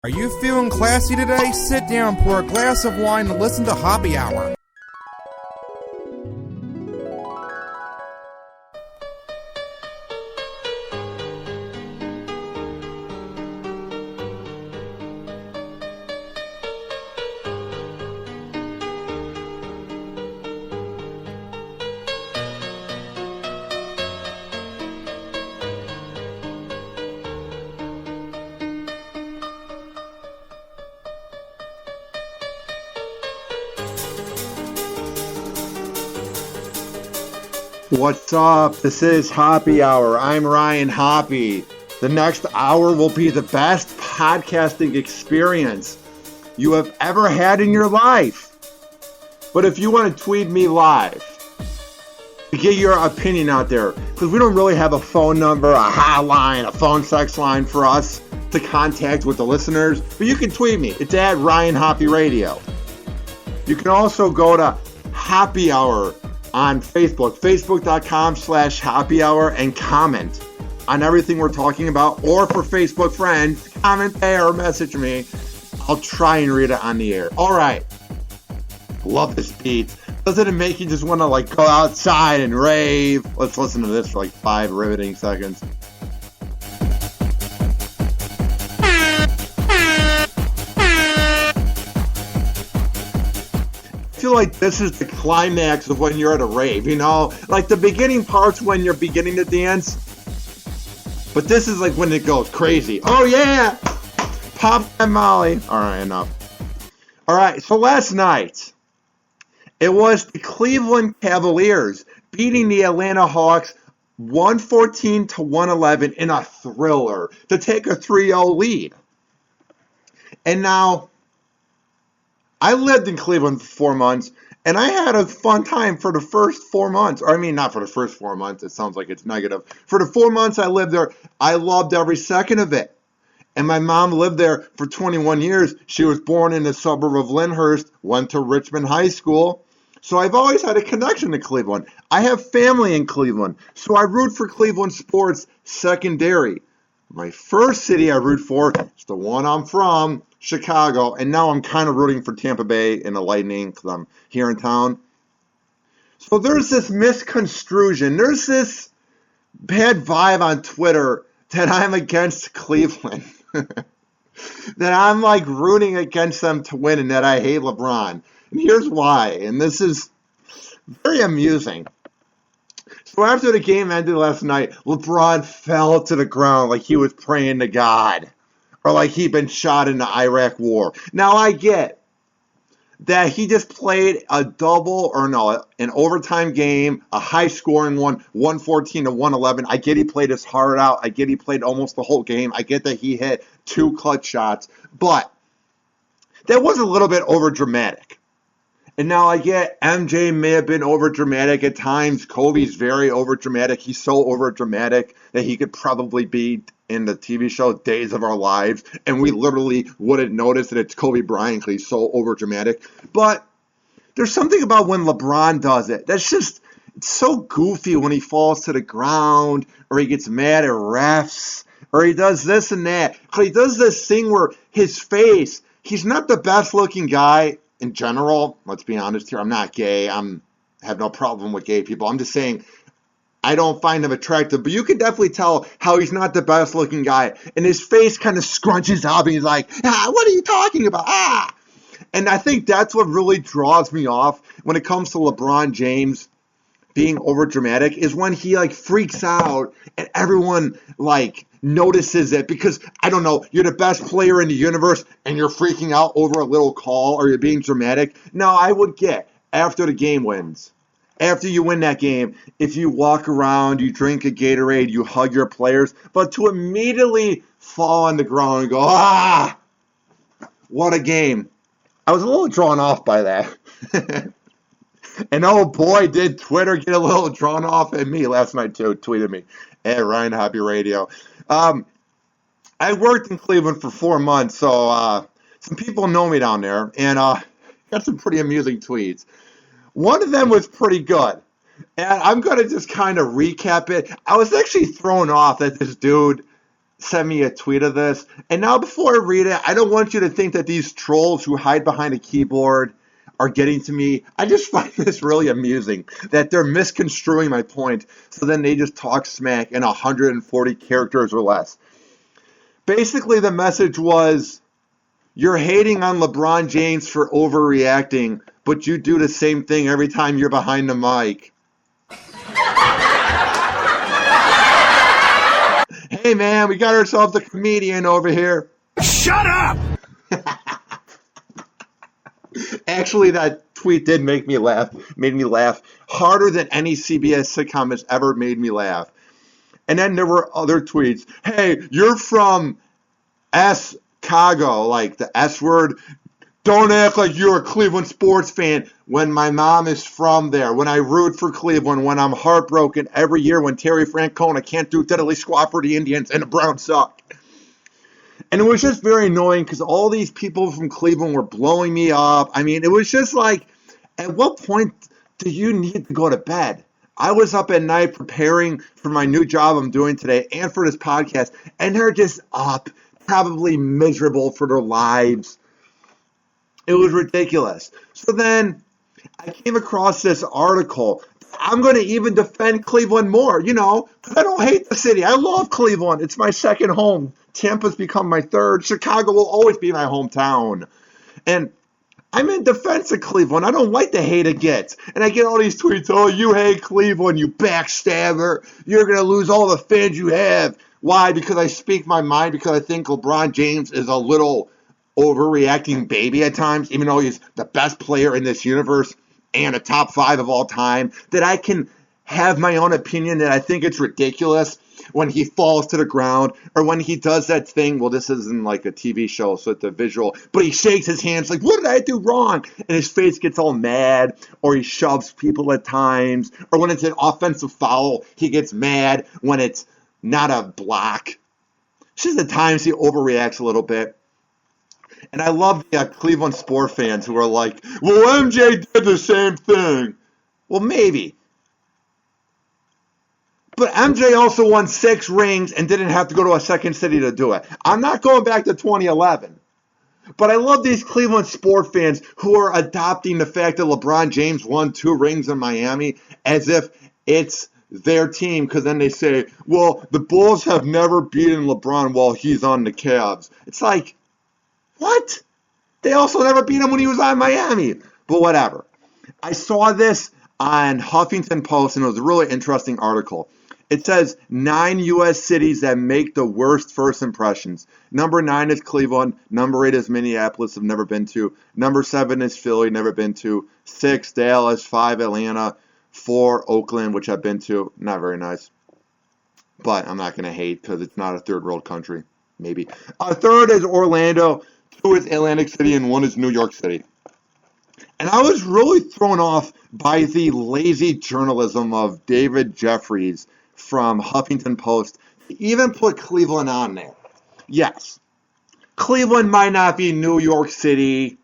Are you feeling classy today? Sit down, pour a glass of wine, and listen to Hoppe Hour. What's up? This is Hoppe Hour. I'm Ryan Hoppe. The next hour will be the best podcasting experience you have ever had in your life. But if you want to tweet me live to get your opinion out there, because we don't really have a phone number, a hotline, a phone sex line for us to contact with the listeners, but you can tweet me. It's at Ryan Hoppe Radio. You can also go to Hoppe Hour on Facebook, facebook.com/Hoppe Hour, and comment on everything we're talking about. Or for Facebook friends, comment there or message me. I'll try and read it on the air. All right. Love this beat. Doesn't it make you just want to go outside and rave? Let's listen to this for 5 riveting seconds. I feel like this is the climax of when you're at a rave, the beginning part's when you're beginning to dance, but this is when it goes crazy. Oh yeah, pop that Molly. All right, enough. All right, so last night it was the Cleveland Cavaliers beating the Atlanta Hawks 114 to 111 in a thriller to take a 3-0 lead. And now, I lived in Cleveland for 4 months, and I had a fun time for the first 4 months. Or, not for the first 4 months. It sounds like it's negative. For the 4 months I lived there, I loved every second of it. And my mom lived there for 21 years. She was born in the suburb of Lyndhurst, went to Richmond High School. So I've always had a connection to Cleveland. I have family in Cleveland, so I root for Cleveland sports secondary. My first city I root for is the one I'm from, Chicago, and now I'm kind of rooting for Tampa Bay and the Lightning because I'm here in town. So there's this misconstruction, there's this bad vibe on Twitter that I'm against Cleveland, that I'm rooting against them to win and that I hate LeBron. And here's why, and this is very amusing. So after the game ended last night, LeBron fell to the ground like he was praying to God, or like he'd been shot in the Iraq War. Now I get that he just played an overtime game, a high-scoring one, 114 to 111. I get he played his heart out. I get he played almost the whole game. I get that he hit 2 clutch shots, but that was a little bit over-dramatic. And now I get MJ may have been over-dramatic at times. Kobe's very over-dramatic. He's so over-dramatic that he could probably be in the TV show Days of Our Lives, and we literally wouldn't notice that it's Kobe Bryant because he's so over-dramatic. But there's something about when LeBron does it that's just, it's so goofy when he falls to the ground, or he gets mad at refs, or he does this and that. He does this thing where his face, he's not the best-looking guy in general. Let's be honest here. I'm not gay. I have no problem with gay people. I'm just saying I don't find him attractive. But you can definitely tell how he's not the best looking guy. And his face kind of scrunches up and he's like, what are you talking about? And I think that's what really draws me off when it comes to LeBron James being over dramatic, is when he freaks out and everyone notices it, because I don't know, you're the best player in the universe and you're freaking out over a little call or you're being dramatic. No, I would get after the game wins. After you win that game, if you walk around, you drink a Gatorade, you hug your players, but to immediately fall on the ground and go, what a game. I was a little drawn off by that. And oh boy, did Twitter get a little drawn off at me last night too. Tweeted me at Ryan Hoppe Radio. I worked in Cleveland for 4 months, so some people know me down there, and got some pretty amusing tweets. One of them was pretty good, and I'm going to just kind of recap it. I was actually thrown off that this dude sent me a tweet of this. And now before I read it, I don't want you to think that these trolls who hide behind a keyboard are getting to me. I just find this really amusing that they're misconstruing my point, so then they just talk smack in 140 characters or less. Basically, the message was, you're hating on LeBron James for overreacting, but you do the same thing every time you're behind the mic. Hey man, we got ourselves a comedian over here. Shut up! Actually, that tweet did make me laugh. Made me laugh harder than any CBS sitcom has ever made me laugh. And then there were other tweets. Hey, you're from Chicago, like the S word. Don't act like you're a Cleveland sports fan when my mom is from there, when I root for Cleveland, when I'm heartbroken every year when Terry Francona can't do diddly squat for the Indians and the Browns suck. And it was just very annoying because all these people from Cleveland were blowing me up. I mean, it was just like, at what point do you need to go to bed? I was up at night preparing for my new job I'm doing today and for this podcast, and they're just up, probably miserable for their lives. It was ridiculous. So then I came across this article. I'm going to even defend Cleveland more, because I don't hate the city. I love Cleveland. It's my second home. Tampa's become my third. Chicago will always be my hometown. And I'm in defense of Cleveland. I don't like the hate it gets. And I get all these tweets, oh, you hate Cleveland, you backstabber. You're going to lose all the fans you have. Why? Because I speak my mind, because I think LeBron James is a little overreacting baby at times, even though he's the best player in this universe and a top 5 of all time, that I can have my own opinion that I think it's ridiculous when he falls to the ground or when he does that thing. Well, this isn't like a TV show, so it's a visual, but he shakes his hands like, what did I do wrong? And his face gets all mad, or he shoves people at times, or when it's an offensive foul, he gets mad when it's not a block. It's just at times he overreacts a little bit. And I love the Cleveland sports fans who are like, well, MJ did the same thing. Well, maybe. But MJ also won 6 rings and didn't have to go to a second city to do it. I'm not going back to 2011. But I love these Cleveland sports fans who are adopting the fact that LeBron James won 2 rings in Miami as if it's their team, because then they say, well, the Bulls have never beaten LeBron while he's on the Cavs. It's like, what? They also never beat him when he was on Miami. But whatever. I saw this on Huffington Post, and it was a really interesting article. It says 9 U.S. cities that make the worst first impressions. Number 9 is Cleveland. Number 8 is Minneapolis, I've never been to. Number 7 is Philly, never been to. 6, Dallas. 5, Atlanta. 4, Oakland, which I've been to. Not very nice. But I'm not going to hate because it's not a third world country. Maybe. 3rd is Orlando. 2 is Atlantic City, and 1 is New York City. And I was really thrown off by the lazy journalism of David Jeffries from Huffington Post to even put Cleveland on there. Yes, Cleveland might not be New York City.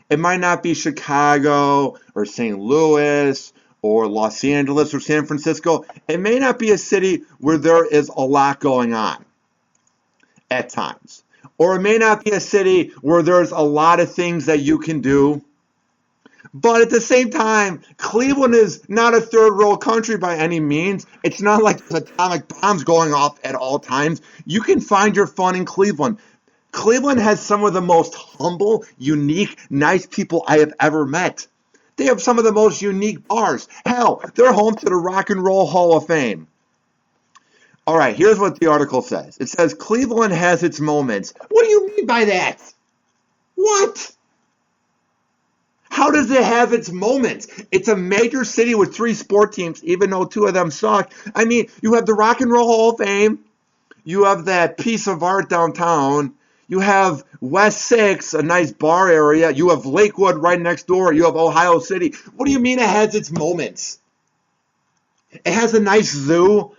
It might not be Chicago or St. Louis or Los Angeles or San Francisco. It may not be a city where there is a lot going on at times. Or it may not be a city where there's a lot of things that you can do. But at the same time, Cleveland is not a third world country by any means. It's not like there's atomic bombs going off at all times. You can find your fun in Cleveland. Cleveland has some of the most humble, unique, nice people I have ever met. They have some of the most unique bars. Hell, they're home to the Rock and Roll Hall of Fame. All right, here's what the article says. It says, Cleveland has its moments. What do you mean by that? What? How does it have its moments? It's a major city with 3 sport teams, even though 2 of them suck. I mean, you have the Rock and Roll Hall of Fame. You have that piece of art downtown. You have West 6, a nice bar area. You have Lakewood right next door. You have Ohio City. What do you mean it has its moments? It has a nice zoo.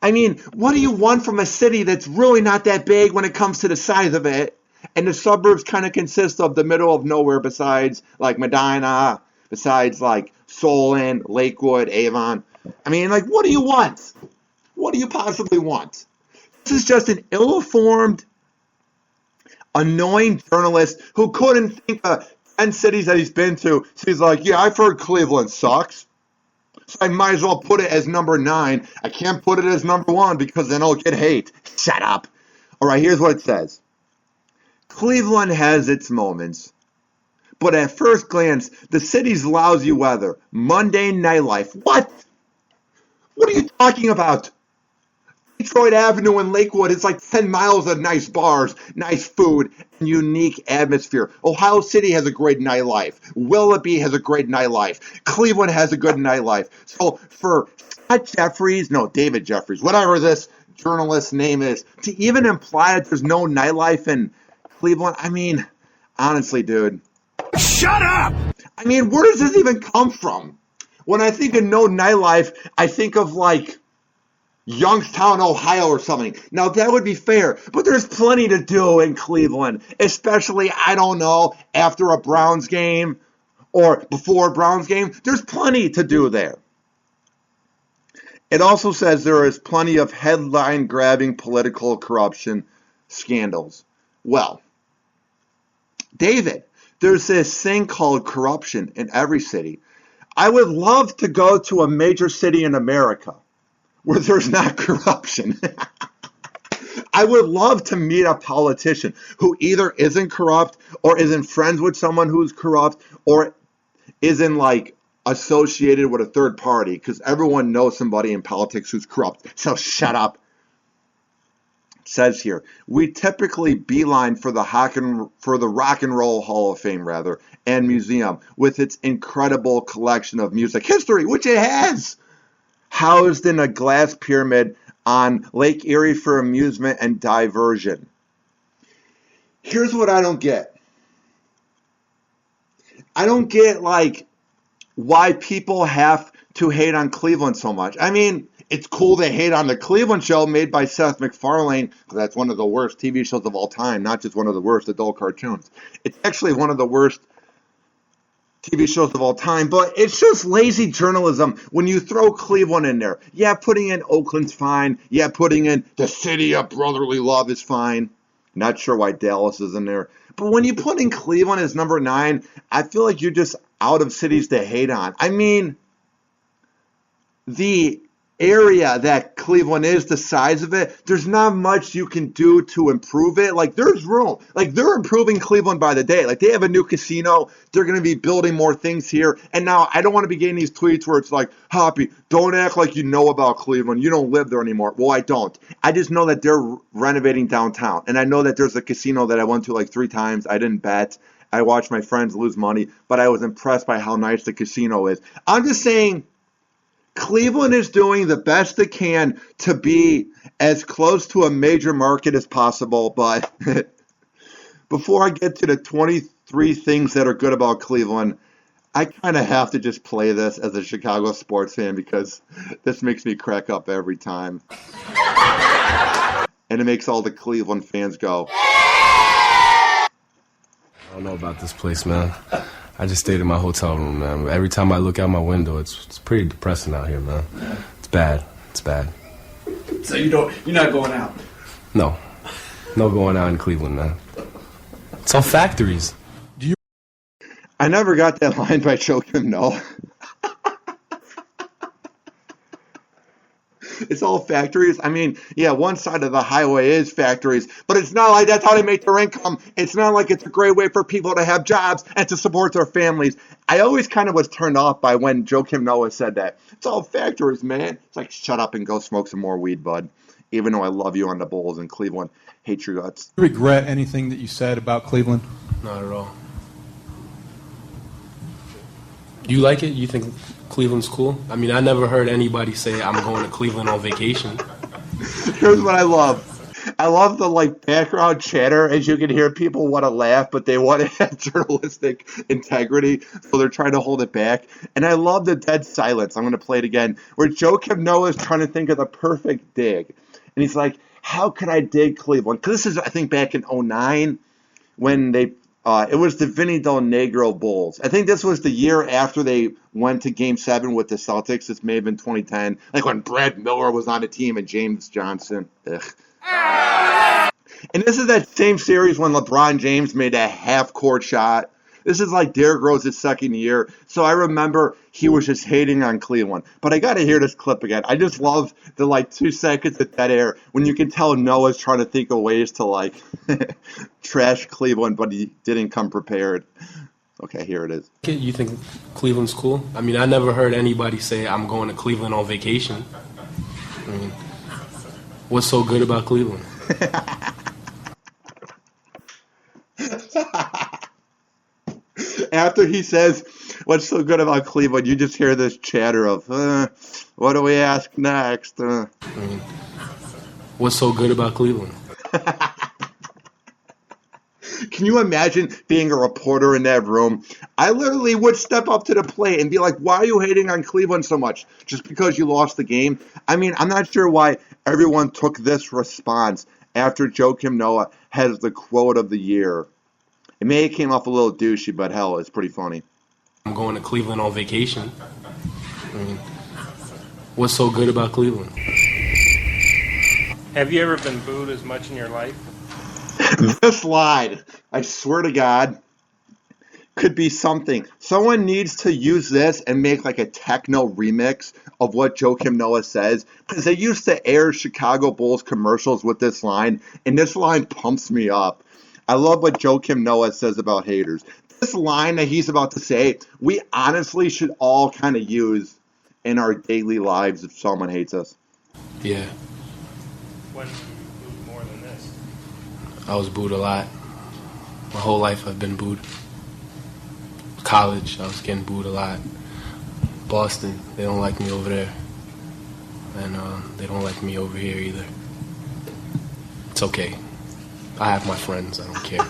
I mean, what do you want from a city that's really not that big when it comes to the size of it? And the suburbs kind of consist of the middle of nowhere besides like Medina, besides like Solon, Lakewood, Avon. I mean, like, what do you want? What do you possibly want? This is just an ill-informed, annoying journalist who couldn't think of 10 cities that he's been to. So he's like, yeah, I've heard Cleveland sucks. So I might as well put it as number 9. I can't put it as number 1 because then I'll get hate. Shut up. All right, here's what it says. Cleveland has its moments, but at first glance, the city's lousy weather, mundane nightlife. What? What are you talking about? Detroit Avenue in Lakewood is like 10 miles of nice bars, nice food, and unique atmosphere. Ohio City has a great nightlife. Willoughby has a great nightlife. Cleveland has a good nightlife. So for David Jeffries, whatever this journalist's name is, to even imply that there's no nightlife in Cleveland, I mean, honestly, dude. Shut up! I mean, where does this even come from? When I think of no nightlife, I think of like Youngstown, Ohio or something. Now, that would be fair, but there's plenty to do in Cleveland, especially, I don't know, after a Browns game or before a Browns game. There's plenty to do there. It also says there is plenty of headline-grabbing political corruption scandals. Well, David, there's this thing called corruption in every city. I would love to go to a major city in America where there's not corruption. I would love to meet a politician who either isn't corrupt or isn't friends with someone who's corrupt or isn't like associated with a third party, because everyone knows somebody in politics who's corrupt. So shut up. It says here, we typically beeline for the Rock and Roll Hall of Fame, and museum with its incredible collection of music history, which it has, housed in a glass pyramid on Lake Erie for amusement and diversion. Here's what I don't get. I don't get, like, why people have to hate on Cleveland so much. I mean, it's cool to hate on the Cleveland Show made by Seth MacFarlane, because that's one of the worst TV shows of all time, not just one of the worst adult cartoons. It's actually one of the worst TV shows of all time, but it's just lazy journalism when you throw Cleveland in there. Yeah, putting in Oakland's fine. Yeah, putting in the city of brotherly love is fine. Not sure why Dallas is in there. But when you put in Cleveland as number 9, I feel like you're just out of cities to hate on. I mean, the area that Cleveland is, the size of it, there's not much you can do to improve it. Like, there's room. Like, they're improving Cleveland by the day. Like, they have a new casino. They're going to be building more things here. And now, I don't want to be getting these tweets where it's like, Hoppe, don't act like you know about Cleveland. You don't live there anymore. Well, I don't. I just know that they're renovating downtown. And I know that there's a casino that I went to like 3 times. I didn't bet. I watched my friends lose money. But I was impressed by how nice the casino is. I'm just saying, Cleveland is doing the best it can to be as close to a major market as possible, but before I get to the 23 things that are good about Cleveland, I kind of have to just play this as a Chicago sports fan because this makes me crack up every time. And it makes all the Cleveland fans go. I don't know about this place, man. I just stayed in my hotel room, man. Every time I look out my window, it's pretty depressing out here, man. It's bad. It's bad. So you're not going out? No going out in Cleveland, man. It's all factories. I never got that line by Joakim Noah. It's all factories. I mean, yeah, one side of the highway is factories, but it's not like that's how they make their income. It's not like it's a great way for people to have jobs and to support their families. I always kind of was turned off by when Joakim Noah said that. It's all factories, man. It's like, shut up and go smoke some more weed, bud. Even though I love you on the Bulls in Cleveland. Hate your guts. Do you regret anything that you said about Cleveland? Not at all. You like it? You think Cleveland's cool? I mean, I never heard anybody say I'm going to Cleveland on vacation. Here's what I love. I love the background chatter as you can hear people want to laugh, but they want to have journalistic integrity, so they're trying to hold it back. And I love the dead silence. I'm going to play it again, where Joakim Noah is trying to think of the perfect dig. And he's like, how could I dig Cleveland? Because this is, I think, back in 2009 when they it was the Vinny Del Negro Bulls. I think this was the year after they went to Game 7 with the Celtics. This may have been 2010, like when Brad Miller was on the team and James Johnson. Ugh, And this is that same series when LeBron James made a half-court shot. This is like Derrick Rose's second year. So I remember he was just hating on Cleveland. But I got to hear this clip again. I just love the 2 seconds of dead air when you can tell Noah's trying to think of ways to trash Cleveland, but he didn't come prepared. Okay, here it is. You think Cleveland's cool? I mean, I never heard anybody say I'm going to Cleveland on vacation. I mean, what's so good about Cleveland? After he says, what's so good about Cleveland, you just hear this chatter of, what do we ask next? I mean, what's so good about Cleveland? Can you imagine being a reporter in that room? I literally would step up to the plate and be like, why are you hating on Cleveland so much? Just because you lost the game? I mean, I'm not sure why everyone took this response after Joakim Noah has the quote of the year. It may have came off a little douchey, but hell, it's pretty funny. I'm going to Cleveland on vacation. I mean, what's so good about Cleveland? Have you ever been booed as much in your life? This line, I swear to God, could be something. Someone needs to use this and make a techno remix of what Joakim Noah says, because they used to air Chicago Bulls commercials with this line, and this line pumps me up. I love what Joakim Noah says about haters. This line that he's about to say, we honestly should all kind of use in our daily lives if someone hates us. Yeah. When were you booed more than this? I was booed a lot. My whole life I've been booed. College, I was getting booed a lot. Boston, they don't like me over there. And they don't like me over here either. It's okay. I have my friends. I don't care.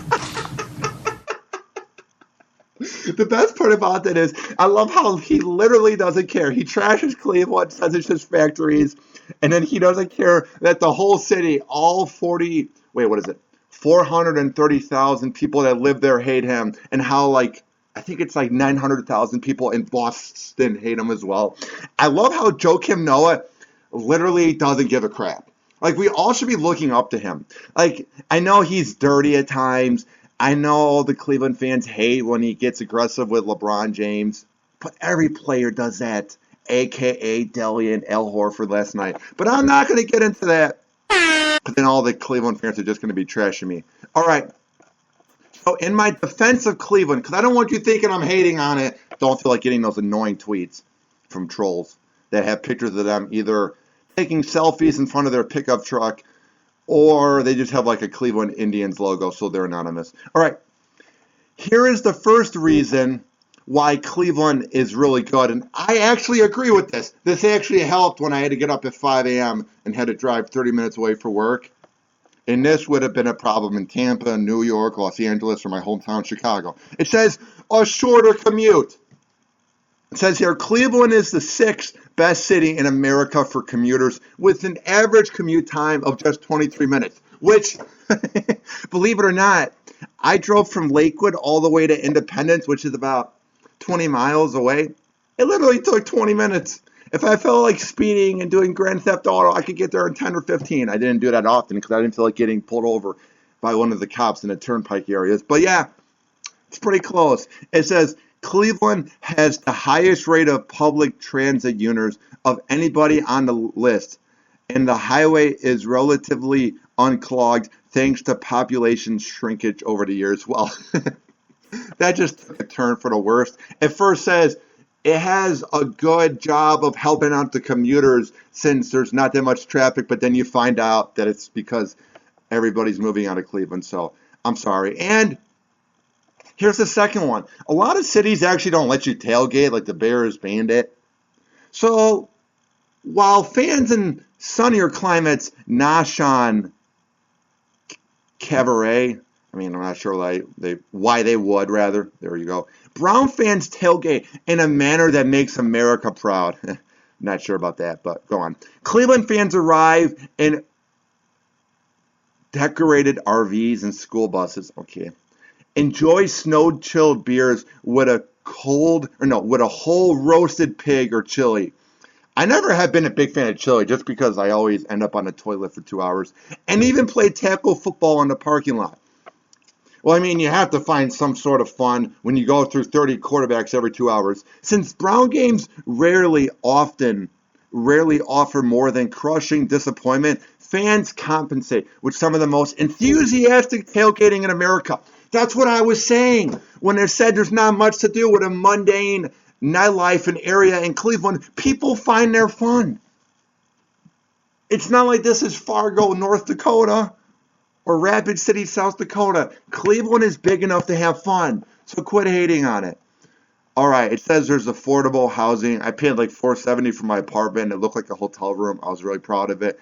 The best part about that is I love how he literally doesn't care. He trashes Cleveland, says it's just factories, and then he doesn't care that the whole city, all 430,000 people that live there hate him, and how I think it's 900,000 people in Boston hate him as well. I love how Joakim Noah literally doesn't give a crap. We all should be looking up to him. I know he's dirty at times. I know the Cleveland fans hate when he gets aggressive with LeBron James. But every player does that, a.k.a. Deli and Al Horford last night. But I'm not going to get into that. Because then all the Cleveland fans are just going to be trashing me. All right. So in my defense of Cleveland, because I don't want you thinking I'm hating on it, don't feel like getting those annoying tweets from trolls that have pictures of them either taking selfies in front of their pickup truck, or they just have a Cleveland Indians logo, so they're anonymous. All right, here is the first reason why Cleveland is really good, and I actually agree with this. This actually helped when I had to get up at 5 a.m. and had to drive 30 minutes away for work, and this would have been a problem in Tampa, New York, Los Angeles, or my hometown, Chicago. It says a shorter commute. It says here, Cleveland is the 6th best city in America for commuters with an average commute time of just 23 minutes, which, believe it or not, I drove from Lakewood all the way to Independence, which is about 20 miles away. It literally took 20 minutes. If I felt like speeding and doing Grand Theft Auto, I could get there in 10 or 15. I didn't do that often because I didn't feel like getting pulled over by one of the cops in the turnpike areas. But yeah, it's pretty close. It says Cleveland has the highest rate of public transit users of anybody on the list, and the highway is relatively unclogged thanks to population shrinkage over the years. Well, that just took a turn for the worst. It first says it has a good job of helping out the commuters since there's not that much traffic, but then you find out that it's because everybody's moving out of Cleveland, so I'm sorry. And here's the second one. A lot of cities actually don't let you tailgate, like the Bears banned it. So while fans in sunnier climates nosh on cabaret, I'm not sure why they would, rather. There you go. Brown fans tailgate in a manner that makes America proud. Not sure about that, but go on. Cleveland fans arrive in decorated RVs and school buses. Okay. Enjoy snow-chilled beers with a whole roasted pig or chili. I never have been a big fan of chili just because I always end up on the toilet for 2 hours and even play tackle football in the parking lot. Well, I mean, you have to find some sort of fun when you go through 30 quarterbacks every 2 hours. Since Brown games rarely offer more than crushing disappointment, fans compensate with some of the most enthusiastic tailgating in America. That's what I was saying when they said there's not much to do with a mundane nightlife and area in Cleveland. People find their fun. It's not like this is Fargo, North Dakota, or Rapid City, South Dakota. Cleveland is big enough to have fun, so quit hating on it. All right, it says there's affordable housing. I paid like $470 for my apartment. It looked like a hotel room. I was really proud of it.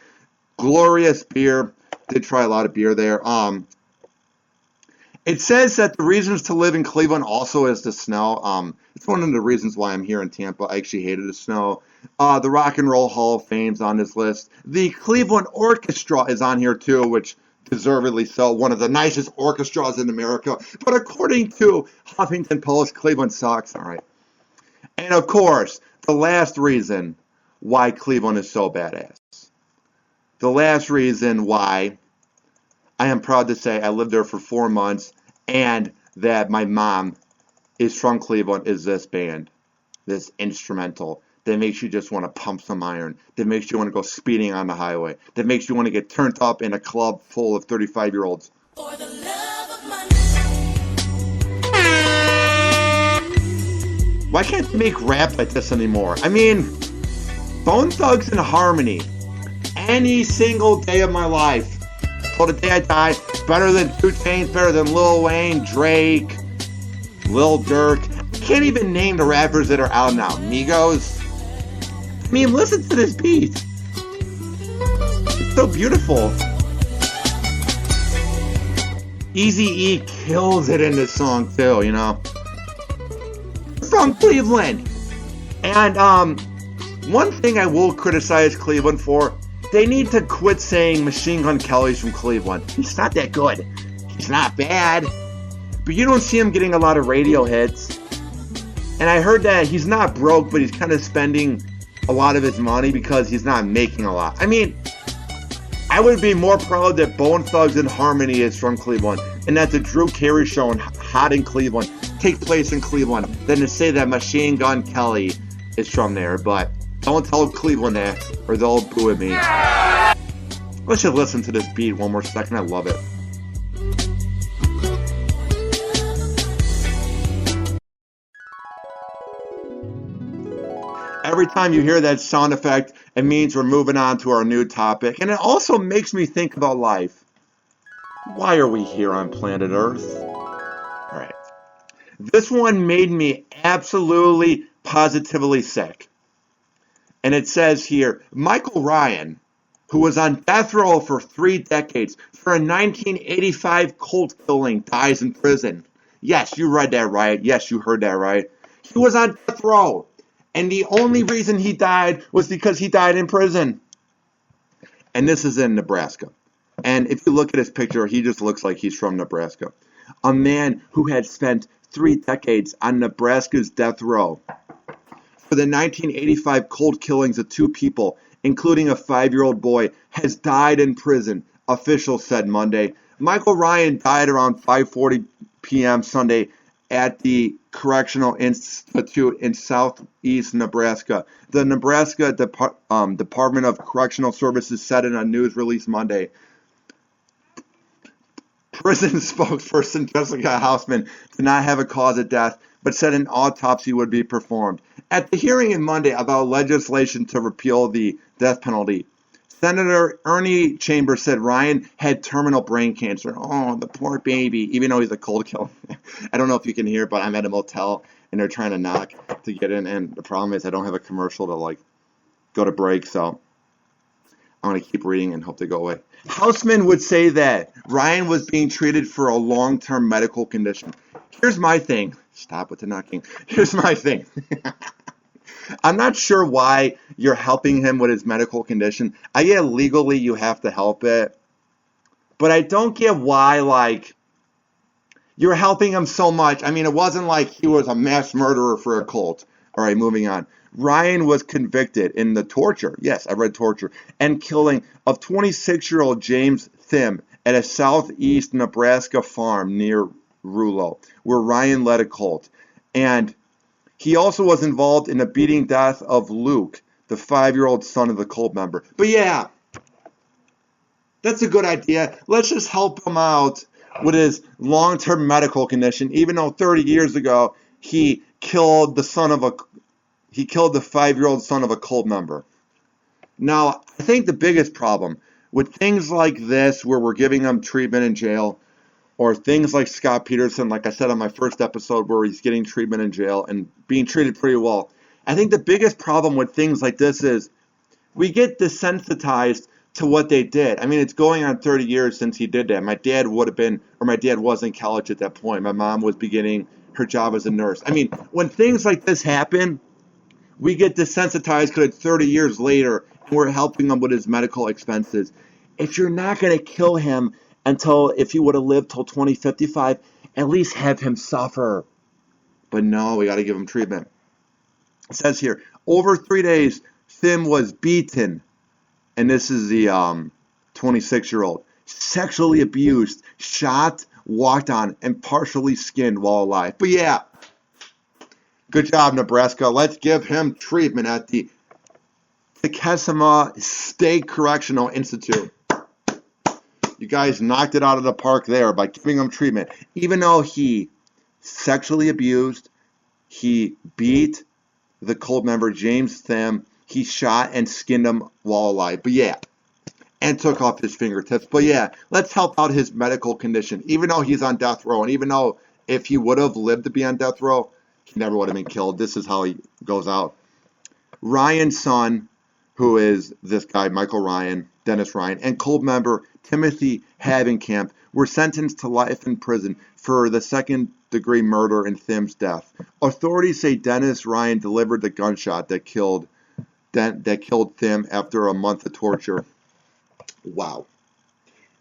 Glorious beer. Did try a lot of beer there. It says that the reasons to live in Cleveland also is the snow. It's one of the reasons why I'm here in Tampa. I actually hated the snow. The Rock and Roll Hall of Fame's on this list. The Cleveland Orchestra is on here too, which deservedly so. One of the nicest orchestras in America. But according to Huffington Post, Cleveland sucks. All right. And of course, the last reason why Cleveland is so badass. The last reason why I am proud to say I lived there for 4 months and that my mom is from Cleveland is this band, this instrumental that makes you just want to pump some iron, that makes you want to go speeding on the highway, that makes you want to get turned up in a club full of 35-year-olds. For the love of money. Why can't they make rap like this anymore? I mean, Bone Thugs and Harmony, any single day of my life. Till the day I die, better than 2 Chainz, better than Lil Wayne, Drake, Lil Durk. I can't even name the rappers that are out now. Migos. I mean, listen to this beat. It's so beautiful. Eazy-E kills it in this song too, you know. From Cleveland. And one thing I will criticize Cleveland for, they need to quit saying Machine Gun Kelly's from Cleveland. He's not that good. He's not bad. But you don't see him getting a lot of radio hits. And I heard that he's not broke, but he's kind of spending a lot of his money because he's not making a lot. I mean, I would be more proud that Bone Thugs and Harmony is from Cleveland and that the Drew Carey Show and Hot in Cleveland take place in Cleveland than to say that Machine Gun Kelly is from there. But don't tell Cleveland that or they'll boo at me. Let's just listen to this beat one more second. I love it. Every time you hear that sound effect, it means we're moving on to our new topic. And it also makes me think about life. Why are we here on planet Earth? All right. This one made me absolutely, positively sick. And it says here, Michael Ryan, who was on death row for 3 decades for a 1985 Colt killing, dies in prison. Yes, you read that right. Yes, you heard that right. He was on death row. And the only reason he died was because he died in prison. And this is in Nebraska. And if you look at his picture, he just looks like he's from Nebraska. A man who had spent 3 decades on Nebraska's death row for the 1985 cold killings of 2 people, including a 5-year-old boy, has died in prison, officials said Monday. Michael Ryan died around 5:40 p.m. Sunday at the Correctional Institute in southeast Nebraska. The Nebraska Department of Correctional Services said in a news release Monday. Prison spokesperson Jessica Hausman did not have a cause of death, but said an autopsy would be performed. At the hearing on Monday about legislation to repeal the death penalty, Senator Ernie Chambers said Ryan had terminal brain cancer. Oh, the poor baby, even though he's a cold killer. I don't know if you can hear, but I'm at a motel, and they're trying to knock to get in, and the problem is I don't have a commercial to, go to break, so I'm going to keep reading and hope they go away. Hausman would say that Ryan was being treated for a long-term medical condition. Here's my thing. Stop with the knocking. Here's my thing. I'm not sure why you're helping him with his medical condition. I get legally you have to help it. But I don't get why, you're helping him so much. I mean, it wasn't like he was a mass murderer for a cult. All right, moving on. Ryan was convicted in the torture, yes, I read torture, and killing of 26-year-old James Thim at a southeast Nebraska farm near Rulo, where Ryan led a cult. And he also was involved in the beating death of Luke, the 5-year-old son of the cult member. But yeah, that's a good idea. Let's just help him out with his long-term medical condition, even though 30 years ago he killed the 5-year-old son of a cult member. Now, I think the biggest problem with things like this, where we're giving him treatment in jail, or things like Scott Peterson, like I said on my first episode, where he's getting treatment in jail and being treated pretty well. I think the biggest problem with things like this is we get desensitized to what they did. I mean, it's going on 30 years since he did that. My dad was in college at that point. My mom was beginning her job as a nurse. I mean, when things like this happen, we get desensitized because it's 30 years later and we're helping him with his medical expenses. If you're not going to kill him until, if he would have lived till 2055, at least have him suffer. But no, we got to give him treatment. It says here, over 3 days, Thim was beaten, and this is the 26-year-old, sexually abused, shot, walked on, and partially skinned while alive. But yeah, good job, Nebraska. Let's give him treatment at the Kesema State Correctional Institute. You guys knocked it out of the park there by giving him treatment. Even though he sexually abused, he beat the cult member James Thim, he shot and skinned him while alive. But yeah, and took off his fingertips. But yeah, let's help out his medical condition. Even though he's on death row, and even though if he would have lived to be on death row, he never would have been killed. This is how he goes out. Ryan's son, who is this guy, Michael Ryan, Dennis Ryan, and cult member Timothy Havenkamp were sentenced to life in prison for the second-degree murder in Thim's death. Authorities say Dennis Ryan delivered the gunshot that killed Thim after a month of torture. Wow.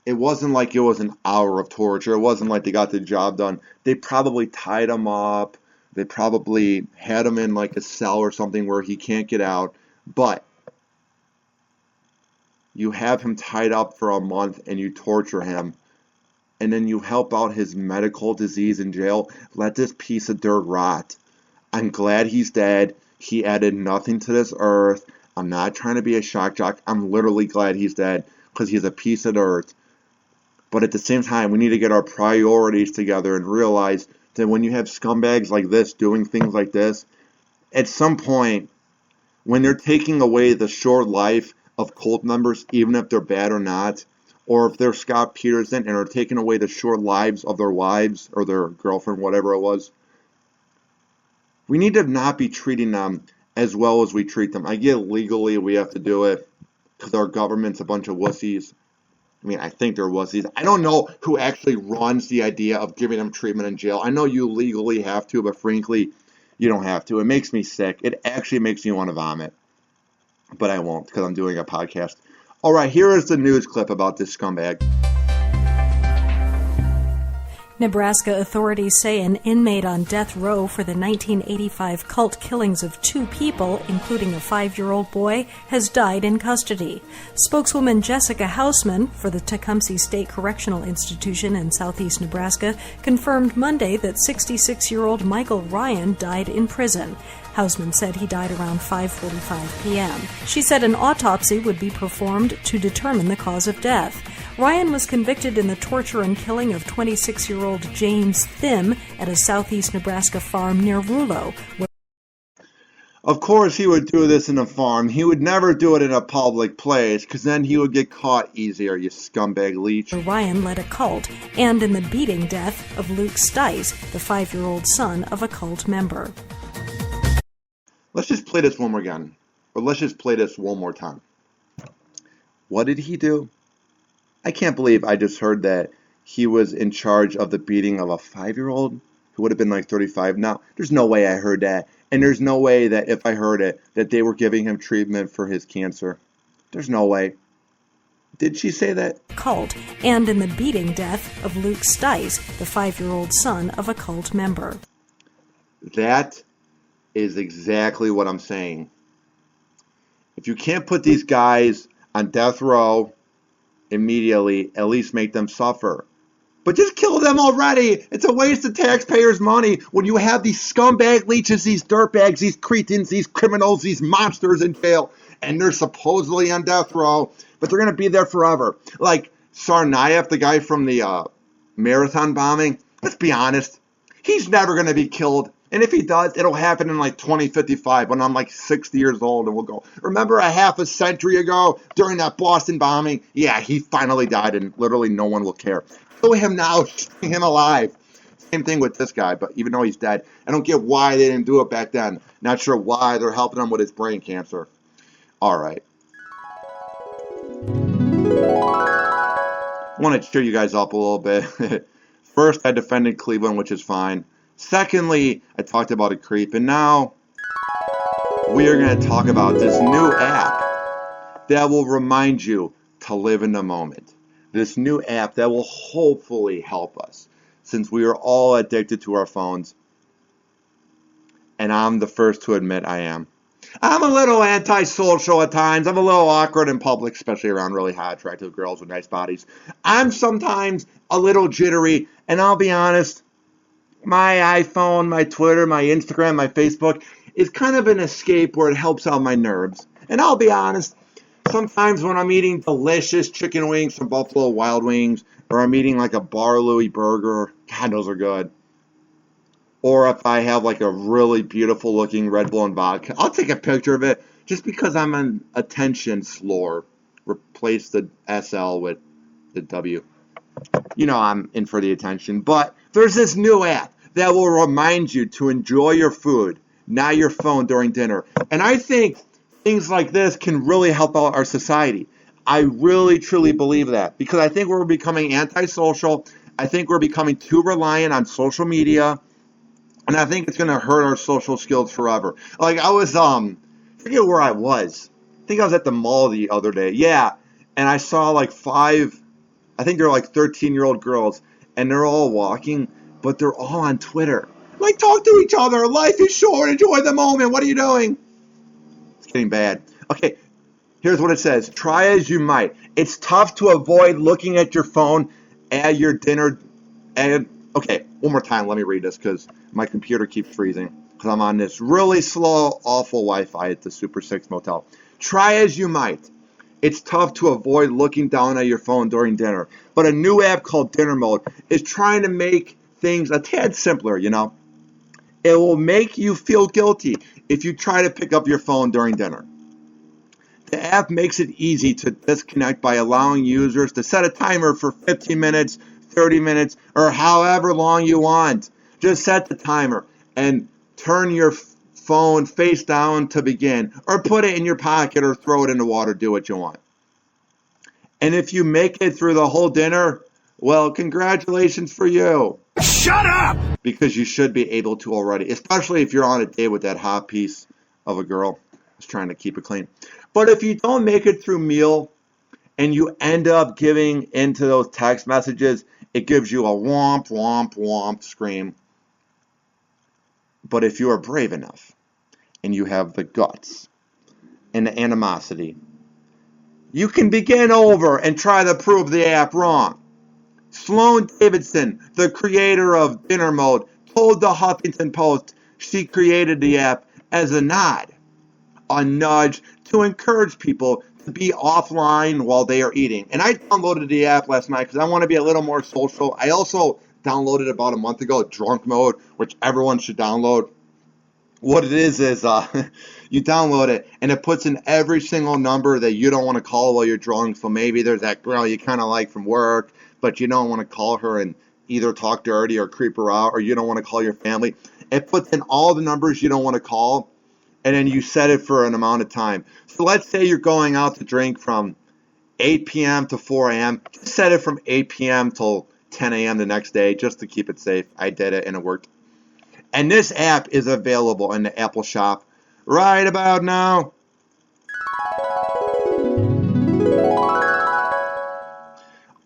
It wasn't like it was an hour of torture. It wasn't like they got the job done. They probably tied him up. They probably had him in like a cell or something where he can't get out. But you have him tied up for a month and you torture him, and then you help out his medical disease in jail. Let this piece of dirt rot. I'm glad he's dead. He added nothing to this earth. I'm not trying to be a shock jock. I'm literally glad he's dead because he's a piece of dirt. But at the same time, we need to get our priorities together and realize that when you have scumbags like this doing things like this, at some point, when they're taking away the short life of cult members, even if they're bad or not, or if they're Scott Peterson and are taking away the short lives of their wives or their girlfriend, whatever it was, we need to not be treating them as well as we treat them. I get legally we have to do it because our government's a bunch of wussies. I mean, I think they're wussies. I don't know who actually runs the idea of giving them treatment in jail. I know you legally have to, but frankly, you don't have to. It makes me sick. It actually makes me want to vomit. But I won't because I'm doing a podcast. All right, here is the news clip about this scumbag. Nebraska authorities say an inmate on death row for the 1985 cult killings of 2 people, including a 5-year-old boy, has died in custody. Spokeswoman Jessica Hausman for the Tecumseh State Correctional Institution in southeast Nebraska confirmed Monday that 66-year-old Michael Ryan died in prison. Hausman said he died around 5:45 p.m. She said an autopsy would be performed to determine the cause of death. Ryan was convicted in the torture and killing of 26-year-old James Thim at a southeast Nebraska farm near Rulo. Of course he would do this in a farm. He would never do it in a public place because then he would get caught easier, you scumbag leech. Ryan led a cult, and in the beating death of Luke Stice, the 5-year-old son of a cult member. Let's just play this one more again. Or let's just play this one more time. What did he do? I can't believe I just heard that he was in charge of the beating of a 5-year-old who would have been like 35 now. There's no way I heard that. And there's no way that if I heard it, that they were giving him treatment for his cancer. There's no way. Did she say that? Cult, and in the beating death of Luke Stice, the 5-year-old son of a cult member. That is exactly what I'm saying. If you can't put these guys on death row immediately, at least make them suffer. But just kill them already. It's a waste of taxpayers' money when you have these scumbag leeches, these dirtbags, these cretins, these criminals, these monsters in jail, and they're supposedly on death row, but they're going to be there forever. Like Tsarnaev, the guy from the marathon bombing, let's be honest, he's never going to be killed. And if he does, it'll happen in like 2055 when I'm like 60 years old and we'll go, remember a half a century ago during that Boston bombing? Yeah, he finally died and literally no one will care. Kill him now, string him alive. Same thing with this guy, but even though he's dead, I don't get why they didn't do it back then. Not sure why they're helping him with his brain cancer. All right. I want to cheer you guys up a little bit. First, I defended Cleveland, which is fine. Secondly, I talked about a creep, and now we are going to talk about this new app that will remind you to live in the moment. This new app that will hopefully help us, since we are all addicted to our phones. And I'm the first to admit I am. I'm a little antisocial at times. I'm a little awkward in public, especially around really hot, attractive girls with nice bodies. I'm sometimes a little jittery, and I'll be honest, my iPhone, my Twitter, my Instagram, my Facebook is kind of an escape where it helps out my nerves. And I'll be honest, sometimes when I'm eating delicious chicken wings from Buffalo Wild Wings, or I'm eating like a Bar Louie burger, God, those are good. Or if I have like a really beautiful looking Red Bull and vodka, I'll take a picture of it just because I'm an attention slore. Replace the SL with the W. You know I'm in for the attention. But there's this new app that will remind you to enjoy your food, not your phone during dinner. And I think things like this can really help out our society. I really, truly believe that. Because I think we're becoming antisocial. I think we're becoming too reliant on social media. And I think it's going to hurt our social skills forever. Like, I was, forget where I was. I think I was at the mall the other day. Yeah. And I saw like I think they're like 13-year-old girls. And they're all walking, but they're all on Twitter. Like, talk to each other. Life is short. Enjoy the moment. What are you doing? It's getting bad. Okay. Here's what it says. Try as you might. It's tough to avoid looking at your phone at your dinner. Okay, one more time. Let me read this because my computer keeps freezing because I'm on this really slow, awful Wi-Fi at the Super 6 motel. Try as you might. It's tough to avoid looking down at your phone during dinner. But a new app called Dinner Mode is trying to make things a tad simpler, you know. It will make you feel guilty if you try to pick up your phone during dinner. The app makes it easy to disconnect by allowing users to set a timer for 15 minutes, 30 minutes, or however long you want. Just set the timer and turn your phone face down to begin, or put it in your pocket or throw it in the water. Do what you want. And if you make it through the whole dinner, well, congratulations for you. Shut up! Because you should be able to already, especially if you're on a date with that hot piece of a girl who's trying to keep it clean. But if you don't make it through meal and you end up giving into those text messages, it gives you a womp, womp, womp scream. But if you are brave enough and you have the guts and the animosity, you can begin over and try to prove the app wrong. Sloan Davidson, the creator of Dinner Mode, told the Huffington Post she created the app as a nudge to encourage people to be offline while they are eating. And I downloaded the app last night because I want to be a little more social. I also downloaded about a month ago Drunk Mode, which everyone should download. What it is you download it and it puts in every single number that you don't want to call while you're drunk. So maybe there's that girl you kind of like from work, but you don't want to call her and either talk dirty or creep her out, or you don't want to call your family. It puts in all the numbers you don't want to call, and then you set it for an amount of time. So let's say you're going out to drink from 8 p.m. to 4 a.m. Just set it from 8 p.m. till 10 a.m. the next day just to keep it safe. I did it and it worked. And this app is available in the Apple Shop right about now.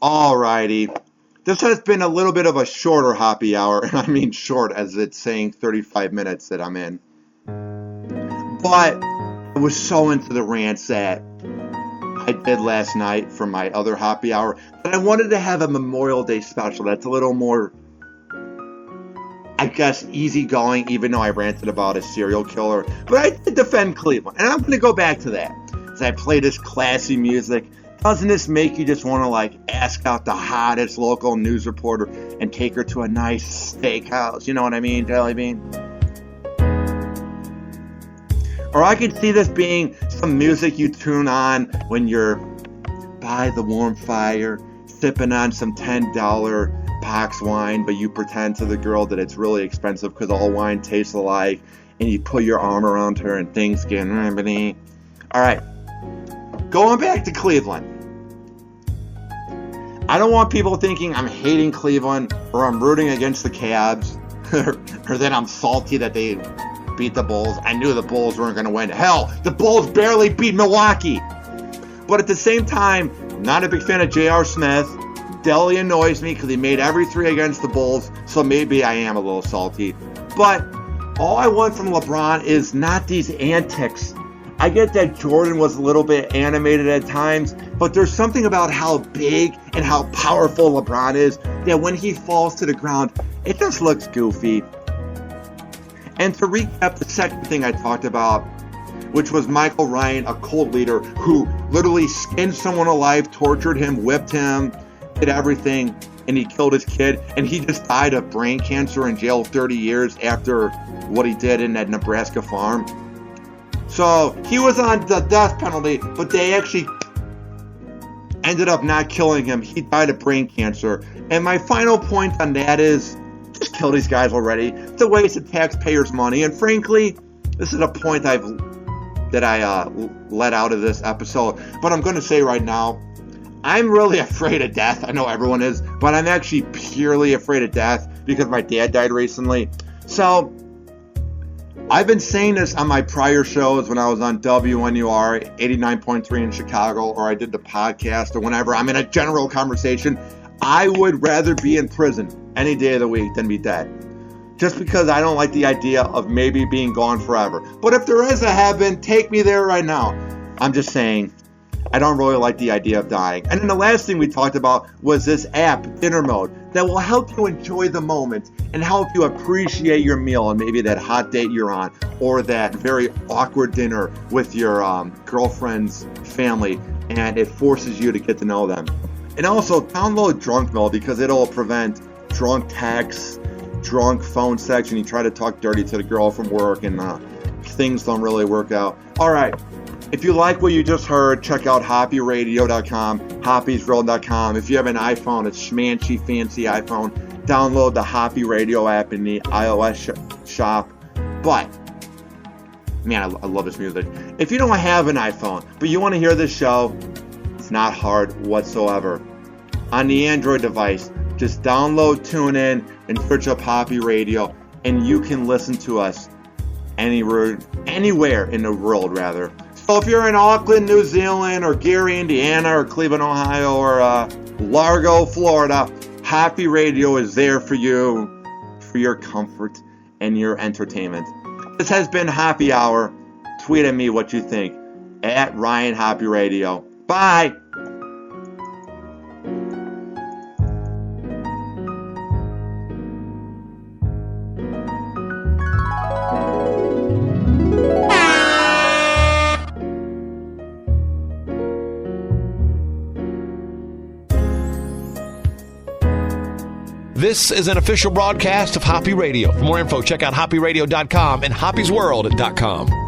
Alrighty. This has been a little bit of a shorter happy hour. I mean short as it's saying 35 minutes that I'm in. But I was so into the rants that I did last night for my other happy hour that I wanted to have a Memorial Day special that's a little more, I guess, easygoing, even though I ranted about a serial killer. But I did defend Cleveland, and I'm going to go back to that. As I play this classy music, doesn't this make you just want to, like, ask out the hottest local news reporter and take her to a nice steakhouse? You know what I mean, Jelly Bean? Or I could see this being some music you tune on when you're by the warm fire, sipping on some $10 box wine, but you pretend to the girl that it's really expensive because all wine tastes alike, and you put your arm around her and things get... All right, going back to Cleveland. I don't want people thinking I'm hating Cleveland or I'm rooting against the Cavs or that I'm salty that they beat the Bulls. I knew the Bulls weren't going to win. Hell, the Bulls barely beat Milwaukee. But at the same time, I'm not a big fan of J.R. Smith. Deli annoys me because he made every three against the Bulls, so maybe I am a little salty. But all I want from LeBron is not these antics. I get that Jordan was a little bit animated at times, but there's something about how big and how powerful LeBron is that when he falls to the ground, it just looks goofy. And to recap the second thing I talked about, which was Michael Ryan, a cult leader who literally skinned someone alive, tortured him, whipped him, did everything, and he killed his kid, and he just died of brain cancer in jail 30 years after what he did in that Nebraska farm. So he was on the death penalty, but they actually ended up not killing him. He died of brain cancer. And my final point on that is, just kill these guys already. It's a waste of taxpayers' money. And frankly, this is a point that I let out of this episode. But I'm going to say right now, I'm really afraid of death. I know everyone is, but I'm actually purely afraid of death because my dad died recently. So I've been saying this on my prior shows when I was on WNUR 89.3 in Chicago, or I did the podcast, or whenever I'm in a general conversation. I would rather be in prison any day of the week than be dead. Just because I don't like the idea of maybe being gone forever. But if there is a heaven, take me there right now. I'm just saying, I don't really like the idea of dying. And then the last thing we talked about was this app, Dinner Mode, that will help you enjoy the moment and help you appreciate your meal and maybe that hot date you're on, or that very awkward dinner with your girlfriend's family, and it forces you to get to know them. And also, download Drunk Mode because it'll prevent drunk texts, drunk phone sex, and you try to talk dirty to the girl from work and things don't really work out. All right. If you like what you just heard, check out hoppyradio.com, hoppysworld.com. If you have an iPhone, a schmancy, fancy iPhone, download the Hoppy Radio app in the iOS shop. But, man, I love this music. If you don't have an iPhone, but you want to hear this show, it's not hard whatsoever. On the Android device, just download TuneIn and search up Hoppy Radio, and you can listen to us anywhere in the world, rather. So if you're in Auckland, New Zealand, or Gary, Indiana, or Cleveland, Ohio, or Largo, Florida, Hoppy Radio is there for you, for your comfort and your entertainment. This has been Happy Hour. Tweet at me what you think at Ryan Hoppy Radio. Bye. This is an official broadcast of Hoppy Radio. For more info, check out hoppyradio.com and hoppysworld.com.